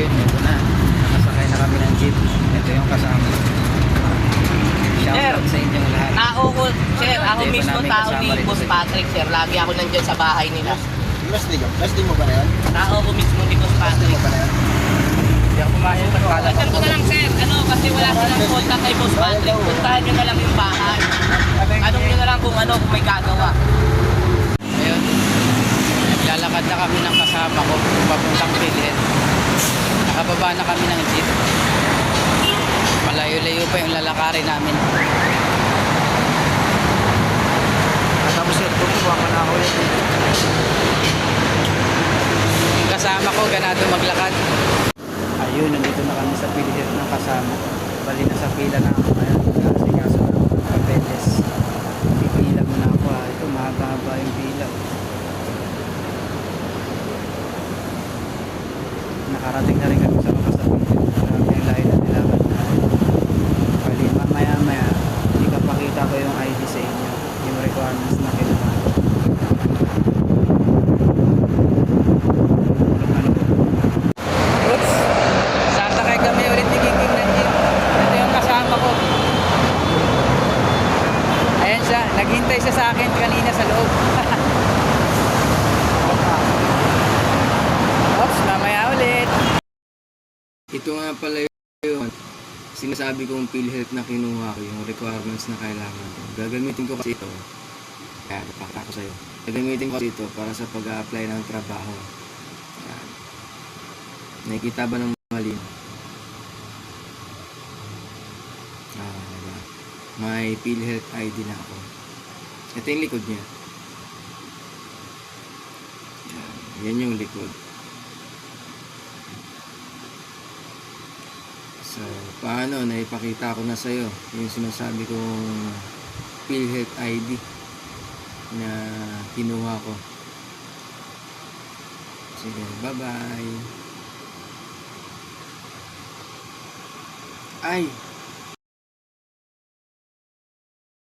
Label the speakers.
Speaker 1: ayun, ito na. Nakasakay na kami ng jeep. Ito yung kasama. Shoutout sa inyong lahat.
Speaker 2: Tao ko, sir, ako
Speaker 1: Hindi pa
Speaker 2: mismo
Speaker 1: namin
Speaker 2: tao
Speaker 1: kasama
Speaker 2: ni
Speaker 1: rin
Speaker 2: Boss
Speaker 1: sir.
Speaker 2: Patrick, sir. Lagi ako nandyan sa bahay nila.
Speaker 3: Last day mo ba na yan?
Speaker 2: Tao ko mismo ni Boss Patrick.
Speaker 3: Ba na yan?
Speaker 1: Hindi ako pumasok ng kala.
Speaker 2: Sir ko na lang, sir. Ano, kasi wala silang contact kay Boss Patrick. Puntahan nyo na lang yung bahay. Anong nyo na lang kung ano, kung may gagawa.
Speaker 1: Ayun. Naglalakad na kami ng kasama ko. Papuntang Pilhin. Nakababa na kami ng jeep. Malayo-layo pa yung lalakarin namin.
Speaker 3: Tapos sir, kumuha ko na ako yan.
Speaker 1: Yung kasama ko, ganado maglakad. Ayun, nandito na kami sa Pilhin ng kasama. Bali na sa pila na ako ngayon. Kasi kaso na ako ng papeles. Pipila muna ako ha. Ito, mahaba-haba yung pila. Nakarating na rin kami sa mga sa Pilhin. Marami yung lahi na nilaman natin. Bali, mamaya-maya, ikapakita ko yung ID sa inyo. Yung requirements na kailangan. Oops! Sasakay kami ulit ni King ng jeep. Ito yung kasama ko. Ayan siya. Naghintay siya sa akin kanina sa loob. Oops! Mamaya ulit. Ito nga pala yung sinasabi kong PhilHealth na kinuha ko, yung requirements na kailangan ko. Gagamitin ko kasi ito. Ayan, ipakita ko sa'yo. Gagamitin ko kasi ito para sa pag-a-apply ng trabaho. Ayan. Nakikita ba ng mali? Diba? May PhilHealth ID na ako. Ito yung likod niya. Yan yung likod. So, paano? Naipakita ko na sa'yo yung sinasabi kong PhilHealth ID na kinuha ko. Sige, bye-bye. Ay!